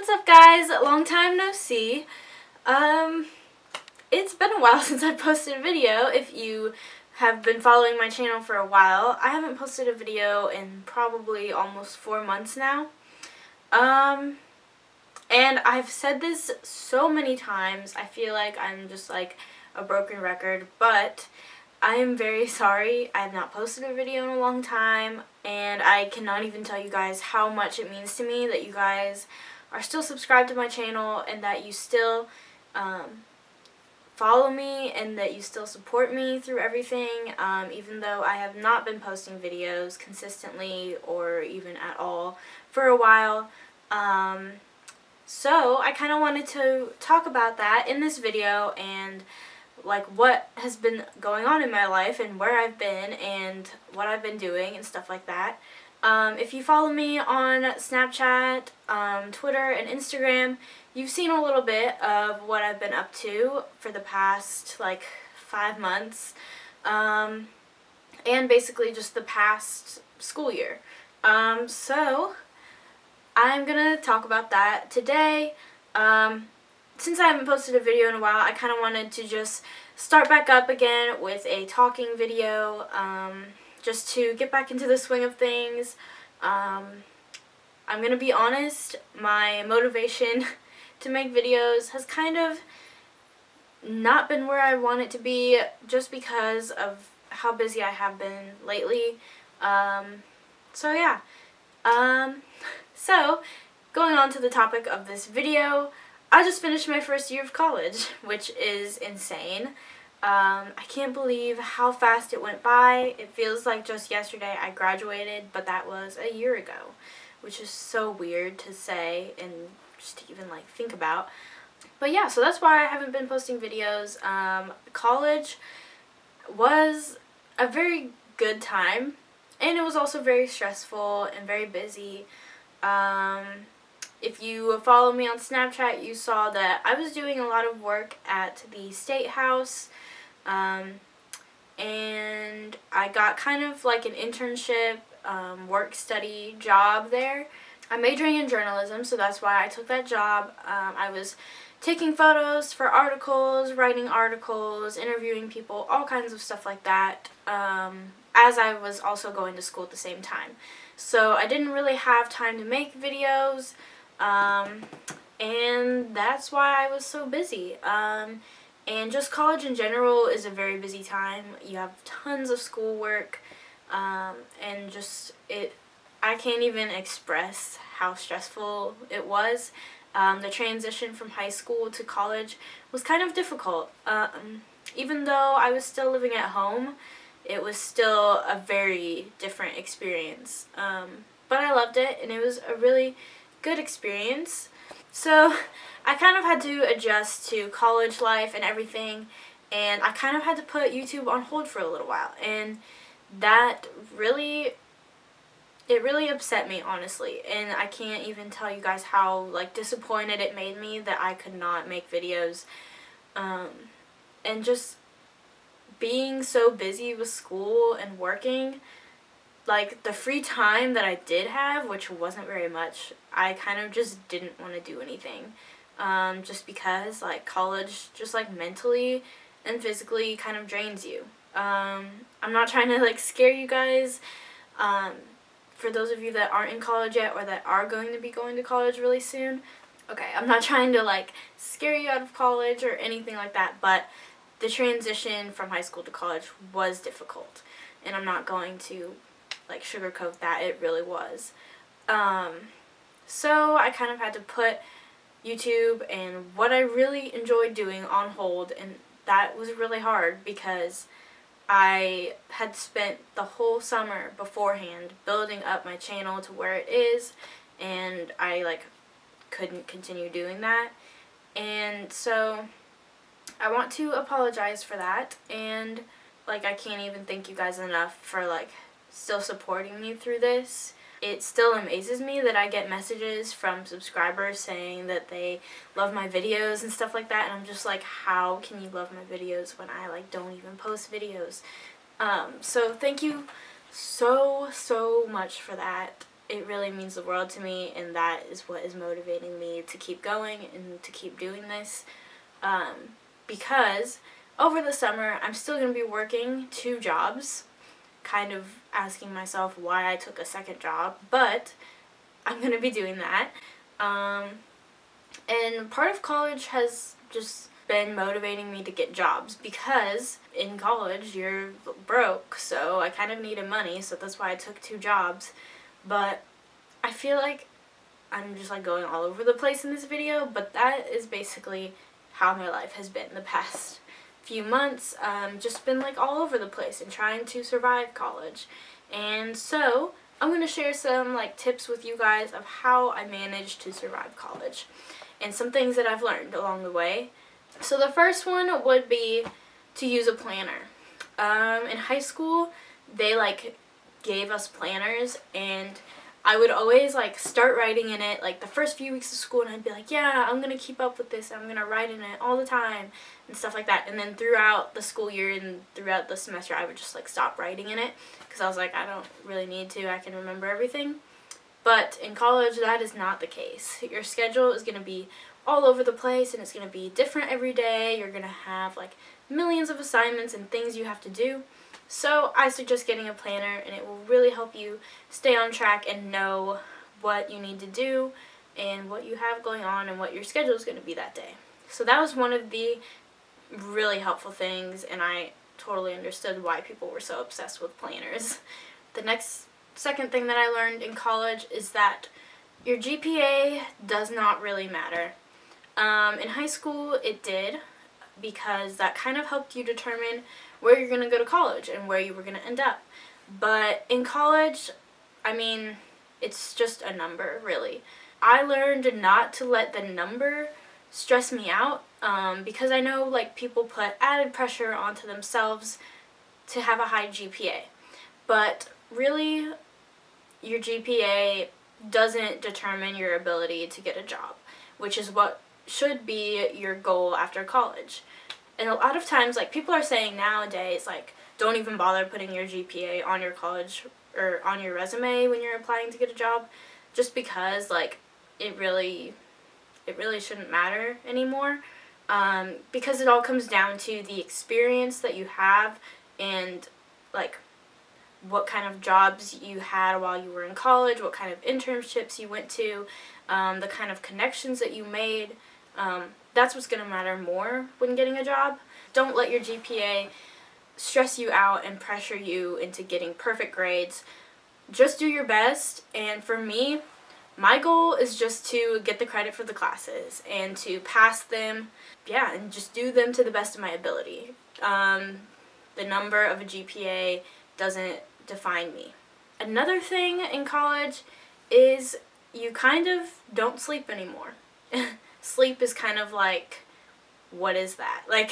What's up, guys? Long time no see. It's been a while since I posted a video. If you have been following my channel for a while, I haven't posted a video in probably almost 4 months now. And I've said this so many times, I feel like I'm just like a broken record, but I am very sorry. I have not posted a video in a long time, and I cannot even tell you guys how much it means to me that you guys are still subscribed to my channel and that you still follow me and that you still support me through everything, even though I have not been posting videos consistently or even at all for a while. So I kind of wanted to talk about that in this video and like what has been going on in my life and where I've been and what I've been doing and stuff like that. If you follow me on Snapchat, Twitter, and Instagram, you've seen a little bit of what I've been up to for the past like 5 months, and basically just the past school year. So I'm gonna talk about that today. Since I haven't posted a video in a while, I kind of wanted to just start back up again with a talking video, just to get back into the swing of things. I'm going to be honest, my motivation to make videos has kind of not been where I want it to be just because of how busy I have been lately. So yeah. So, going on to the topic of this video, I just finished my first year of college, which is insane. I can't believe how fast it went by. It feels like just yesterday I graduated, but that was a year ago, which is so weird to say and just to even like think about. But yeah, so that's why I haven't been posting videos. College was a very good time, and it was also very stressful and very busy. If you follow me on Snapchat, you saw that I was doing a lot of work at the State House, and I got kind of like an internship, work-study job there. I'm majoring in journalism, so that's why I took that job. I was taking photos for articles, writing articles, interviewing people, all kinds of stuff like that, as I was also going to school at the same time. So I didn't really have time to make videos. And that's why I was so busy. And just college in general is a very busy time. You have tons of schoolwork, and just I can't even express how stressful it was. The transition from high school to college was kind of difficult. Even though I was still living at home, it was still a very different experience. But I loved it, and it was a really good experience. So I kind of had to adjust to college life and everything, and I kind of had to put YouTube on hold for a little while, and that really upset me, honestly. And I can't even tell you guys how like disappointed it made me that I could not make videos, and just being so busy with school and working. Like, the free time that I did have, which wasn't very much, I kind of just didn't want to do anything. Just because, like, college just, like, mentally and physically kind of drains you. I'm not trying to, like, scare you guys. For those of you that aren't in college yet or that are going to be going to college really soon. Okay, I'm not trying to, like, scare you out of college or anything like that, but the transition from high school to college was difficult. And I'm not going to like sugarcoat that, it really was. So I kind of had to put YouTube and what I really enjoyed doing on hold, and that was really hard because I had spent the whole summer beforehand building up my channel to where it is, and I like couldn't continue doing that. And so I want to apologize for that, and like I can't even thank you guys enough for like still supporting me through this. It still amazes me that I get messages from subscribers saying that they love my videos and stuff like that, and I'm just like, how can you love my videos when I like don't even post videos? So thank you so much for that. it really means the world to me, and that is what is motivating me to keep going and to keep doing this. Because over the summer, I'm still going to be working 2 jobs, kind of asking myself why I took a second job, but I'm going to be doing that. And part of college has just been motivating me to get jobs, because in college you're broke, so I kind of needed money, so that's why I took 2 jobs. But I feel like I'm just like going all over the place in this video, but that is basically how my life has been the past few months. Just been like all over the place and trying to survive college. And so I'm going to share some like tips with you guys of how I managed to survive college and some things that I've learned along the way. So the first one would be to use a planner. In high school, they like gave us planners, and I would always like start writing in it like the first few weeks of school, and I'd be like, yeah, I'm going to keep up with this, I'm going to write in it all the time and stuff like that. And then throughout the school year and throughout the semester, I would just like stop writing in it, because I was like, I don't really need to, I can remember everything. But in college, that is not the case. Your schedule is going to be all over the place, and it's going to be different every day. You're going to have like millions of assignments and things you have to do. So I suggest getting a planner, and it will really help you stay on track and know what you need to do and what you have going on and what your schedule is going to be that day. So that was one of the really helpful things, and I totally understood why people were so obsessed with planners. The second thing that I learned in college is that your GPA does not really matter. In high school, it did, because that kind of helped you determine where you're going to go to college and where you were going to end up. But in college, I mean, it's just a number, really. I learned not to let the number stress me out, because I know like people put added pressure onto themselves to have a high GPA. But really, your GPA doesn't determine your ability to get a job, which is what should be your goal after college. And a lot of times, like, people are saying nowadays, like, don't even bother putting your GPA on your college or on your resume when you're applying to get a job, just because, like, it really shouldn't matter anymore, because it all comes down to the experience that you have and, like, what kind of jobs you had while you were in college, what kind of internships you went to, the kind of connections that you made. That's what's going to matter more when getting a job. Don't let your GPA stress you out and pressure you into getting perfect grades. Just do your best, and for me, my goal is just to get the credit for the classes and to pass them, and just do them to the best of my ability. The number of a GPA doesn't define me. Another thing in college is you kind of don't sleep anymore. Sleep is kind of like, what is that? Like,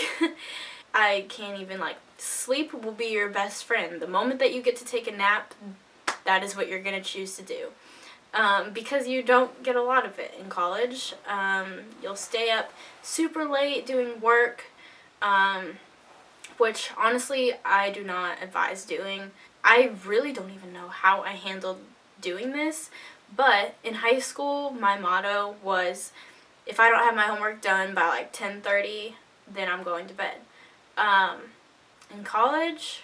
I can't even, like, sleep will be your best friend. The moment that you get to take a nap, that is what you're going to choose to do. Because you don't get a lot of it in college. You'll stay up super late doing work, which honestly I do not advise doing. I really don't even know how I handled doing this, but in high school my motto was, if I don't have my homework done by like 10:30, then I'm going to bed. In college,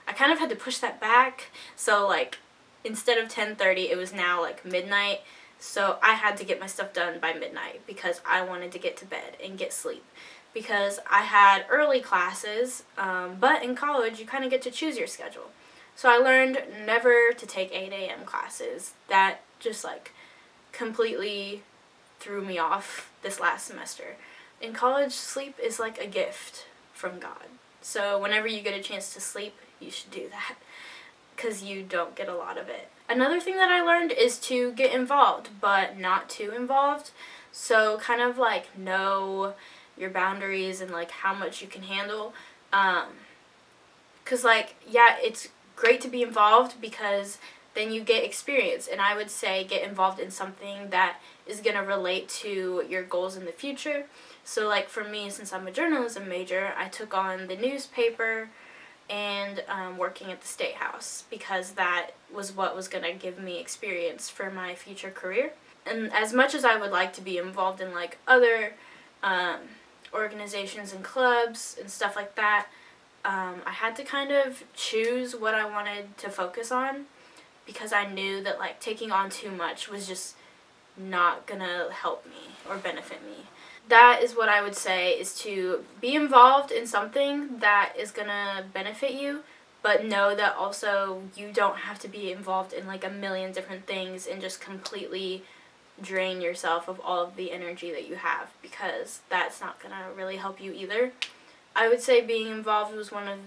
I kind of had to push that back, so like instead of 10:30, it was now like midnight, so I had to get my stuff done by midnight because I wanted to get to bed and get sleep, because I had early classes, but in college you kind of get to choose your schedule. So I learned never to take 8 a.m. classes. That just like completely threw me off this last semester. In college, sleep is like a gift from God. So whenever you get a chance to sleep, you should do that, because you don't get a lot of it. Another thing that I learned is to get involved, but not too involved. So kind of like know your boundaries and like how much you can handle. Because like, yeah, it's great to be involved because then you get experience. And I would say get involved in something that is going to relate to your goals in the future. So like for me, since I'm a journalism major, I took on the newspaper and working at the State House, because that was what was going to give me experience for my future career. And as much as I would like to be involved in like other organizations and clubs and stuff like that, I had to kind of choose what I wanted to focus on, because I knew that like taking on too much was just not gonna help me or benefit me. That is what I would say, is to be involved in something that is gonna benefit you, but know that also you don't have to be involved in like a million different things and just completely drain yourself of all of the energy that you have, because that's not gonna really help you either. I would say being involved was one of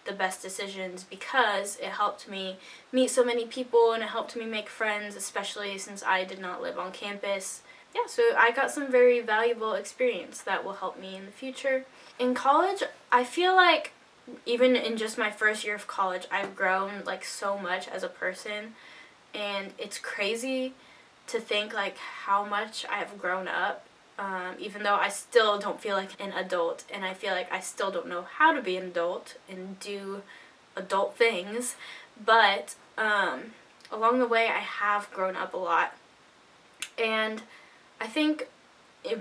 the best decisions, because it helped me meet so many people and it helped me make friends, especially since I did not live on campus. Yeah, so I got some very valuable experience that will help me in the future. In college, I feel like even in just my first year of college, I've grown like so much as a person, and it's crazy to think like how much I have grown up, even though I still don't feel like an adult, and I feel like I still don't know how to be an adult and do adult things, but along the way I have grown up a lot. And I think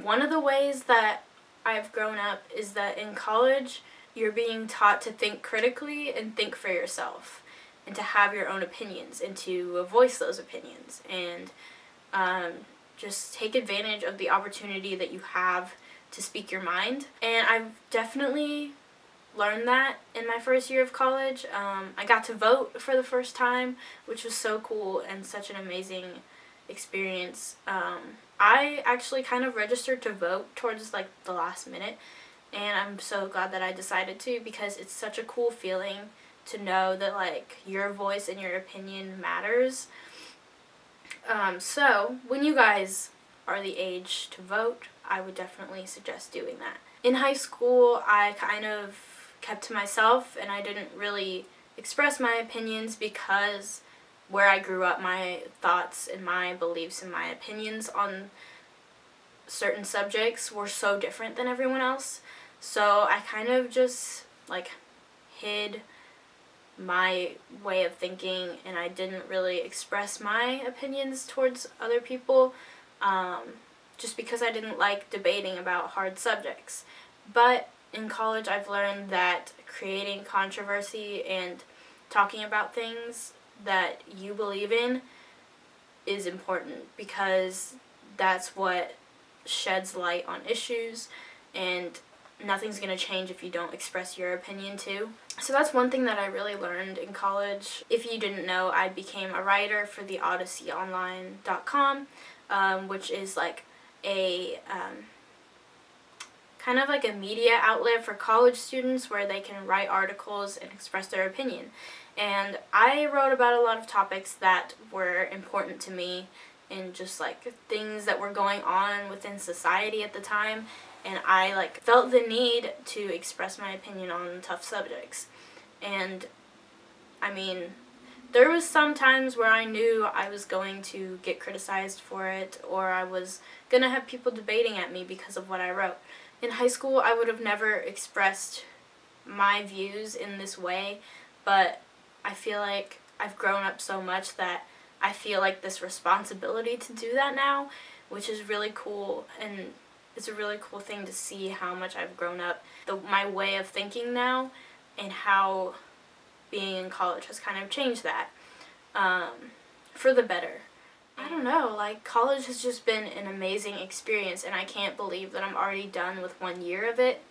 one of the ways that I've grown up is that in college you're being taught to think critically and think for yourself, and to have your own opinions and to voice those opinions, and just take advantage of the opportunity that you have to speak your mind. And I've definitely learned that in my first year of college. I got to vote for the first time, which was so cool and such an amazing experience. I actually kind of registered to vote towards like the last minute, and I'm so glad that I decided to, because it's such a cool feeling to know that like your voice and your opinion matters. So when you guys are the age to vote, I would definitely suggest doing that. In high school, I kind of kept to myself, and I didn't really express my opinions, because where I grew up, my thoughts and my beliefs and my opinions on certain subjects were so different than everyone else. So I kind of just like hid my way of thinking, and I didn't really express my opinions towards other people, just because I didn't like debating about hard subjects. But in college I've learned that creating controversy and talking about things that you believe in is important, because that's what sheds light on issues, and nothing's going to change if you don't express your opinion too. So that's one thing that I really learned in college. If you didn't know, I became a writer for the odysseyonline.com, which is like a kind of like a media outlet for college students where they can write articles and express their opinion. And I wrote about a lot of topics that were important to me, and just like things that were going on within society at the time, and I like felt the need to express my opinion on tough subjects. And I mean, there was some times where I knew I was going to get criticized for it, or I was going to have people debating at me because of what I wrote. In high school, I would have never expressed my views in this way, but I feel like I've grown up so much that I feel like this responsibility to do that now, which is really cool, and it's a really cool thing to see how much I've grown up, my way of thinking now, and how being in college has kind of changed that for the better. I don't know, like college has just been an amazing experience, and I can't believe that I'm already done with 1 year of it,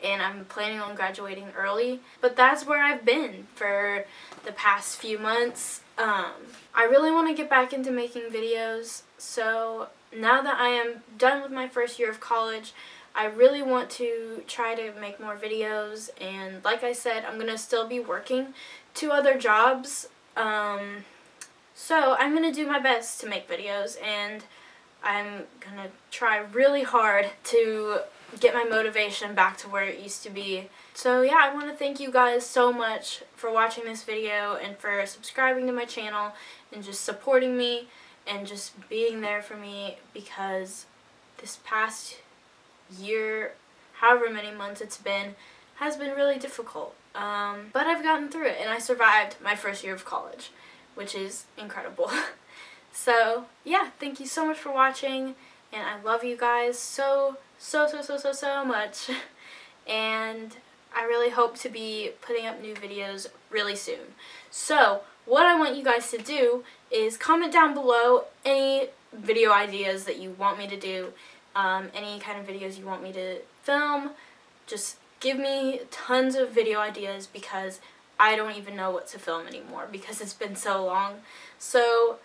and I'm planning on graduating early. But that's where I've been for the past few months. I really want to get back into making videos, so now that I am done with my first year of college, I really want to try to make more videos, and like I said, I'm going to still be working 2 other jobs, so I'm going to do my best to make videos, and I'm going to try really hard to get my motivation back to where it used to be. So yeah, I want to thank you guys so much for watching this video, and for subscribing to my channel, and just supporting me, and just being there for me, because this past year, however many months it's been, has been really difficult. But I've gotten through it, and I survived my first year of college, which is incredible. So, yeah, thank you so much for watching, and I love you guys so much. And I really hope to be putting up new videos really soon. So, what I want you guys to do is comment down below any video ideas that you want me to do, any kind of videos you want me to film. Just give me tons of video ideas because I don't even know what to film anymore because it's been so long. So,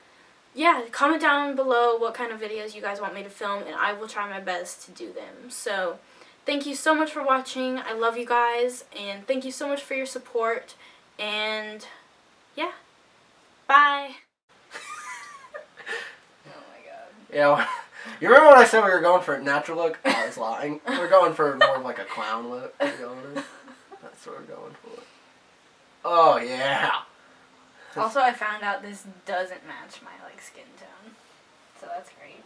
yeah, comment down below what kind of videos you guys want me to film, and I will try my best to do them. So, thank you so much for watching. I love you guys, and thank you so much for your support. And, yeah. Bye. Oh my god. Yeah, you remember when I said we were going for a natural look? I was lying. We're going for more of like a clown look, to be honest. That's what we're going for. Oh, yeah. Also, I found out this doesn't match my, like, skin tone. So that's great.